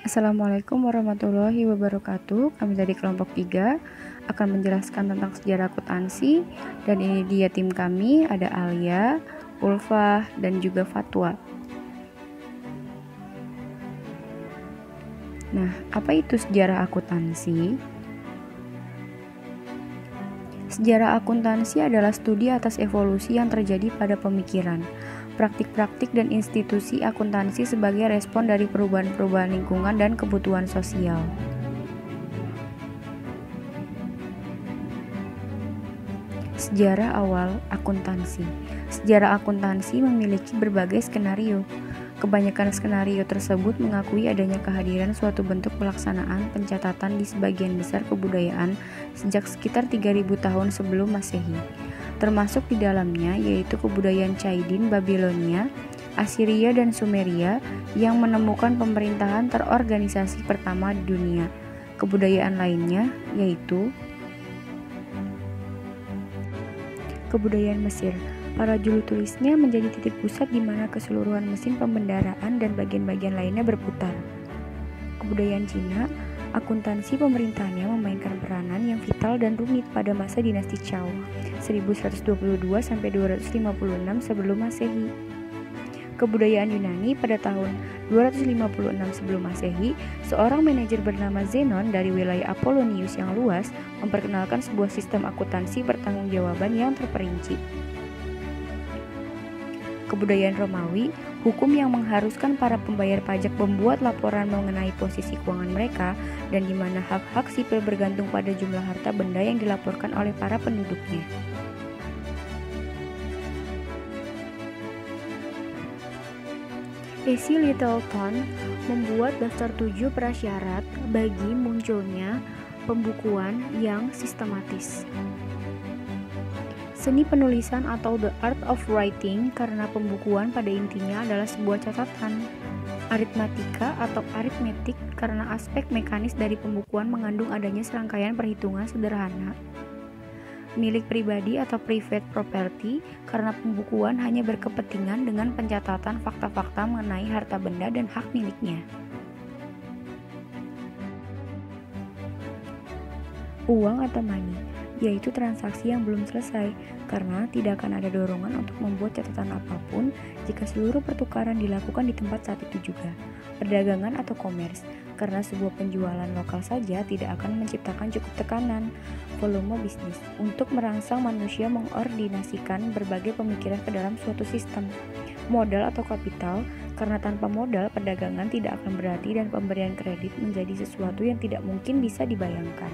Assalamualaikum warahmatullahi wabarakatuh. Kami dari kelompok 3 akan menjelaskan tentang sejarah akuntansi, dan ini dia tim kami, ada Alia, Ulfah, dan juga Fatwa. Nah, apa itu sejarah akuntansi? Sejarah akuntansi adalah studi atas evolusi yang terjadi pada pemikiran, praktik-praktik dan institusi akuntansi sebagai respon dari perubahan-perubahan lingkungan dan kebutuhan sosial. Sejarah awal akuntansi. Sejarah akuntansi memiliki berbagai skenario. Kebanyakan skenario tersebut mengakui adanya kehadiran suatu bentuk pelaksanaan pencatatan di sebagian besar kebudayaan sejak sekitar 3000 tahun sebelum Masehi. Termasuk di dalamnya yaitu kebudayaan Chaldin, Babilonia, Assyria dan Sumeria yang menemukan pemerintahan terorganisasi pertama di dunia. Kebudayaan lainnya yaitu kebudayaan Mesir. Para juru tulisnya menjadi titik pusat di mana keseluruhan mesin pembendaraan dan bagian-bagian lainnya berputar. Kebudayaan Cina, akuntansi pemerintahannya memainkan peranan yang vital dan rumit pada masa dinasti Zhou, 1122 sampai 256 sebelum Masehi. Kebudayaan Yunani pada tahun 256 sebelum Masehi, seorang manajer bernama Zenon dari wilayah Apollonius yang luas memperkenalkan sebuah sistem akuntansi pertanggungjawaban yang terperinci. Kebudayaan Romawi, hukum yang mengharuskan para pembayar pajak membuat laporan mengenai posisi keuangan mereka dan di mana hak-hak sipil bergantung pada jumlah harta benda yang dilaporkan oleh para penduduknya. A.C. Littleton membuat daftar 7 prasyarat bagi munculnya pembukuan yang sistematis. Seni penulisan atau the art of writing, karena pembukuan pada intinya adalah sebuah catatan. Aritmatika atau aritmetik, karena aspek mekanis dari pembukuan mengandung adanya serangkaian perhitungan sederhana. Milik pribadi atau private property, karena pembukuan hanya berkepentingan dengan pencatatan fakta-fakta mengenai harta benda dan hak miliknya. Uang atau money, yaitu transaksi yang belum selesai, karena tidak akan ada dorongan untuk membuat catatan apapun jika seluruh pertukaran dilakukan di tempat saat itu juga. Perdagangan atau commerce, karena sebuah penjualan lokal saja tidak akan menciptakan cukup tekanan. Volume bisnis, untuk merangsang manusia mengordinasikan berbagai pemikiran ke dalam suatu sistem. Modal atau kapital, karena tanpa modal perdagangan tidak akan berarti dan pemberian kredit menjadi sesuatu yang tidak mungkin bisa dibayangkan.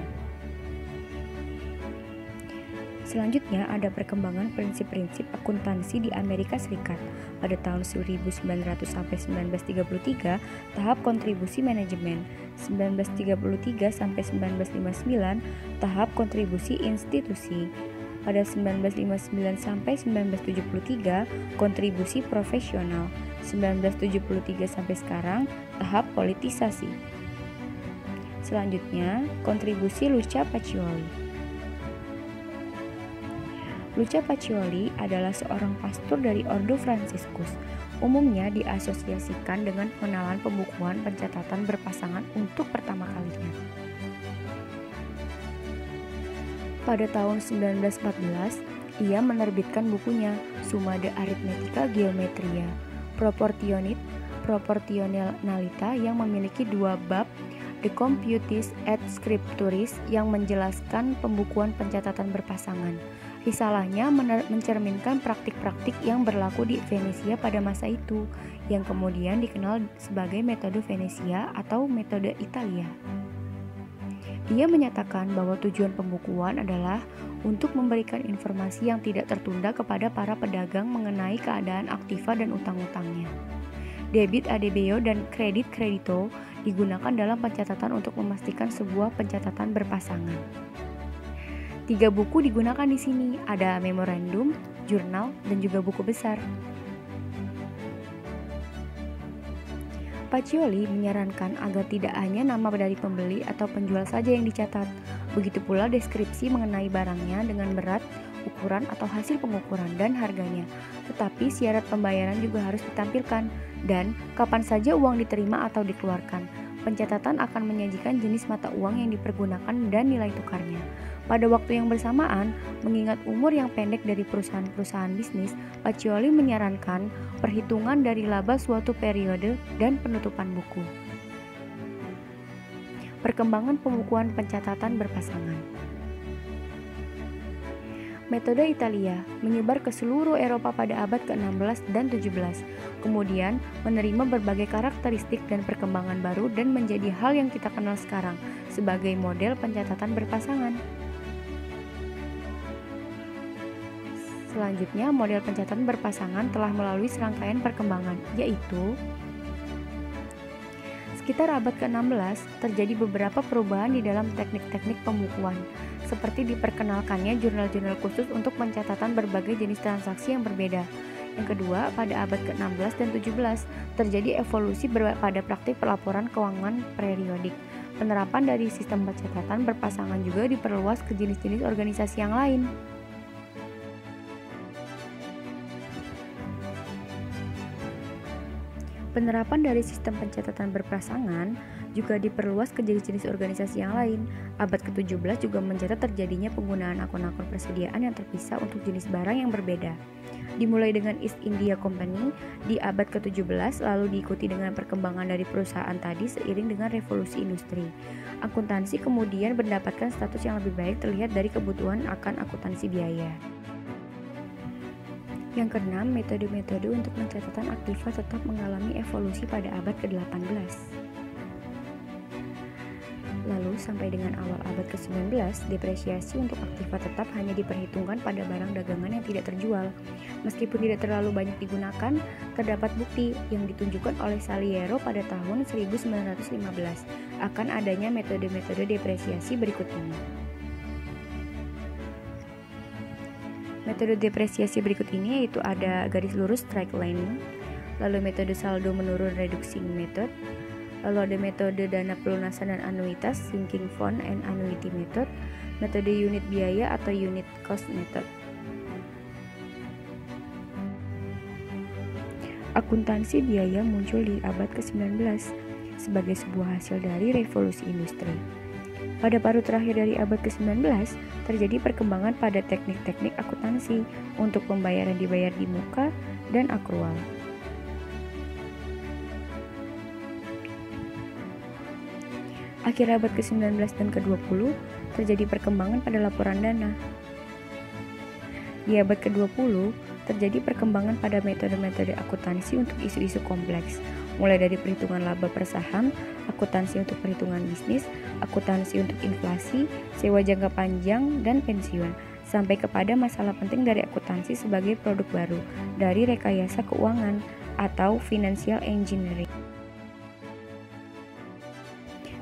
Selanjutnya ada perkembangan prinsip-prinsip akuntansi di Amerika Serikat. Pada tahun 1900 sampai 1933, tahap kontribusi manajemen. 1933 sampai 1959, tahap kontribusi institusi. Pada 1959 sampai 1973, kontribusi profesional. 1973 sampai sekarang, tahap politisasi. Selanjutnya, kontribusi Luca Pacioli. Luca Pacioli adalah seorang pastor dari Ordo Fransiskus. Umumnya diasosiasikan dengan pengenalan pembukuan pencatatan berpasangan untuk pertama kalinya. Pada tahun 1914, ia menerbitkan bukunya Summa de Arithmetica Geometria Proportionalita yang memiliki 2 bab, De Computis et Scripturis yang menjelaskan pembukuan pencatatan berpasangan. Risalahnya mencerminkan praktik-praktik yang berlaku di Venesia pada masa itu, yang kemudian dikenal sebagai metode Venesia atau metode Italia. Ia menyatakan bahwa tujuan pembukuan adalah untuk memberikan informasi yang tidak tertunda kepada para pedagang mengenai keadaan aktiva dan utang-utangnya. Debit adebio dan kredit kredito digunakan dalam pencatatan untuk memastikan sebuah pencatatan berpasangan. 3 buku digunakan di sini, ada memorandum, jurnal, dan juga buku besar. Pacioli menyarankan agar tidak hanya nama dari pembeli atau penjual saja yang dicatat, begitu pula deskripsi mengenai barangnya dengan berat, ukuran atau hasil pengukuran dan harganya, tetapi syarat pembayaran juga harus ditampilkan, dan kapan saja uang diterima atau dikeluarkan. Pencatatan akan menyajikan jenis mata uang yang dipergunakan dan nilai tukarnya. Pada waktu yang bersamaan, mengingat umur yang pendek dari perusahaan-perusahaan bisnis, Pacioli menyarankan perhitungan dari laba suatu periode dan penutupan buku. Perkembangan pembukuan pencatatan berpasangan. Metode Italia menyebar ke seluruh Eropa pada abad ke-16 dan 17, kemudian menerima berbagai karakteristik dan perkembangan baru dan menjadi hal yang kita kenal sekarang sebagai model pencatatan berpasangan. Selanjutnya, model pencatatan berpasangan telah melalui serangkaian perkembangan, yaitu sekitar abad ke-16 terjadi beberapa perubahan di dalam teknik-teknik pembukuan, seperti diperkenalkannya jurnal-jurnal khusus untuk pencatatan berbagai jenis transaksi yang berbeda. Yang kedua, pada abad ke-16 dan 17 terjadi evolusi pada praktik pelaporan keuangan periodik. Penerapan dari sistem pencatatan berpasangan juga diperluas ke jenis-jenis organisasi yang lain. Penerapan dari sistem pencatatan berpasangan juga diperluas ke jenis-jenis organisasi yang lain. Abad ke-17 juga mencatat terjadinya penggunaan akun-akun persediaan yang terpisah untuk jenis barang yang berbeda. Dimulai dengan East India Company di abad ke-17, lalu diikuti dengan perkembangan dari perusahaan tadi seiring dengan revolusi industri. Akuntansi kemudian mendapatkan status yang lebih baik terlihat dari kebutuhan akan akuntansi biaya. Yang keenam, metode-metode untuk pencatatan aktiva tetap mengalami evolusi pada abad ke-18. Lalu, sampai dengan awal abad ke-19, depresiasi untuk aktiva tetap hanya diperhitungkan pada barang dagangan yang tidak terjual. Meskipun tidak terlalu banyak digunakan, terdapat bukti yang ditunjukkan oleh Saliero pada tahun 1915 akan adanya metode-metode depresiasi berikut ini. Metode depresiasi berikut ini yaitu ada garis lurus straight line, lalu metode saldo menurun reducing method, lalu ada metode dana pelunasan dan anuitas sinking fund and annuity method, metode unit biaya atau unit cost method. Akuntansi biaya muncul di abad ke-19 sebagai sebuah hasil dari revolusi industri. Pada paruh terakhir dari abad ke-19, terjadi perkembangan pada teknik-teknik akuntansi untuk pembayaran dibayar di muka dan akrual. Akhir abad ke-19 dan ke-20, terjadi perkembangan pada laporan dana. Di abad ke-20, terjadi perkembangan pada metode-metode akuntansi untuk isu-isu kompleks, mulai dari perhitungan laba per saham, akuntansi untuk perhitungan bisnis, akuntansi untuk inflasi, sewa jangka panjang, dan pensiun, sampai kepada masalah penting dari akuntansi sebagai produk baru dari rekayasa keuangan atau financial engineering.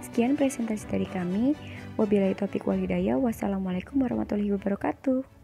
Sekian presentasi dari kami. Wabillahi taufiq wal hidayah. Wassalamualaikum warahmatullahi wabarakatuh.